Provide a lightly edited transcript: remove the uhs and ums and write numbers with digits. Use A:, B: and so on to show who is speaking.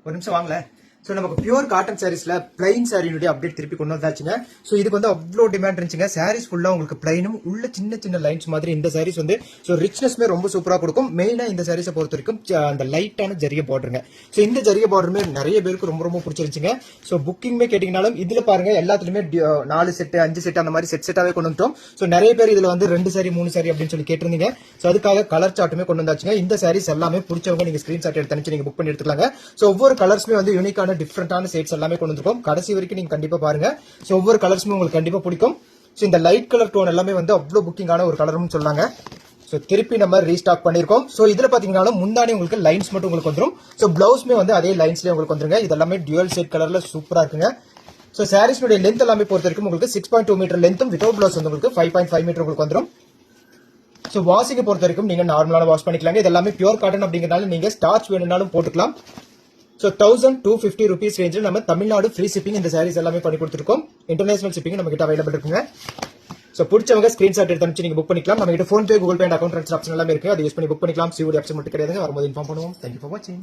A: ஒரு நிமிஷம் வாங்கல. ஸோ நமக்கு பியூர் காட்டன் சாரீஸ்ல பிளைன் சாரியுடைய அப்டேட் திருப்பி கொண்டு வந்தாச்சுங்க. ஸோ இதுக்கு வந்து அவ்வளோ டிமாண்ட் இருந்துச்சுங்க. சாரீஸ் ஃபுல்லாக உங்களுக்கு பிளைனும் உள்ள சின்ன சின்ன லைன்ஸ் மாதிரி இந்த சாரீஸ் வந்து ஸோ ரிச்னஸ்மே ரொம்ப சூப்பராக கொடுக்கும். மெயினாக இந்த சாரீஸை பொறுத்த வரைக்கும் அந்த லைட்டான ஜரிய பார்டருங்க. ஸோ இந்த ஜரிய பார்டருமே நிறைய பேருக்கு ரொம்ப ரொம்ப பிடிச்சிருந்துச்சுங்க. ஸோ புக்கிங்மே கேட்டிங்கனாலும் இதில் பாருங்க எல்லாத்துலையுமே 4 செட்டு 5 செட் அந்த மாதிரி செட்டாகவே கொண்டு வந்துட்டோம். ஸோ நிறைய பேர் இதில் வந்து 2 சாரி 3 சாரி அப்படின்னு சொல்லி கேட்டிருந்தீங்க. ஸோ அதுக்காக கலர் சார்ட்டுமே கொண்டு வந்தாச்சுங்க. இந்த சாரீஸ் எல்லாமே பிடிச்சவங்க நீங்கள் ஸ்க்ரீன்ஷாட் எடுத்து அனுப்பிச்சு நீங்கள் புக் பண்ணி எடுத்துக்கலாங்க. ஸோ ஒவ்வொரு கலர்ஸுமே வந்து யூனிக்கான டிஃப்ரெண்டான செட்ஸ் எல்லாமே கொண்டு வந்திருக்கோம். கடைசி வரைக்கும் நீங்க கண்டிப்பா பாருங்க. சோ ஒவ்வொரு கலர்ஸுமே உங்களுக்கு கண்டிப்பா பிடிக்கும். சோ இந்த லைட் கலர் டோன் எல்லாமே வந்து அவ்வளவு புக்கிங்கான ஒரு கலர்னு சொன்னாங்க. சோ திருப்பி நம்ம ரீஸ்டாக் பண்ணிருக்கோம். சோ இதுல பாத்தீங்கன்னா முந்தானி உங்களுக்கு லைன்ஸ் மட்டும் உங்களுக்கு வந்துரும். சோ பிளவுஸ்மே வந்து அதே லைன்ஸ்லயே உங்களுக்கு வந்துருங்க. இது எல்லாமே டியூவல் ஷேட் கலர்ல சூப்பரா இருக்குங்க. சோ சாரீஸ்னுடைய லென்த் எல்லாமே பொறுத்த வரைக்கும் உங்களுக்கு 6.2 மீட்டர் லென்த்தும் வித்வுட் பிளவுஸ் வந்து உங்களுக்கு 5.5 மீட்டர் உங்களுக்கு வந்துரும். சோ வாஷிங் பொறுத்த வரைக்கும் நீங்க நார்மலான வாஷ் பண்ணிக்கலாங்க. இது எல்லாமே பியூர் காட்டன் அப்படிங்கறதால நீங்க ஸ்டார்ச் வேணும்னாலும் போட்டுக்கலாம். So 1250 rupees ரேஞ்சில் நம்ம தமிழ்நாடு ஃப்ரீ ஷிப்பிங் இந்த சாரீஸ் எல்லாமே பண்ணி கொடுத்துருக்கோம். இன்டர்நேஷனல் ஷிப்பிங் நம்ம கிட்ட அவைலபிள் இருக்குங்க. ஸோ பிடிச்சவங்க ஸ்கிரீன்ஷாட் எடுத்து அனுப்பிச்சு நீங்க புக் பண்ணிக்கலாம். நம்ம கிட்ட PhonePe Google pay and account transfer option எல்லாமே இருக்கு. அதை யூஸ் பண்ணி புக் பண்ணிக்கலாம். சிஓடி ஆப்ஷன் மட்டும் கிடையாதுங்க. வரும்போது இன்ஃபார்ம் பண்ணுவோம். தேங்க்யூ ஃபார் வாட்சிங்.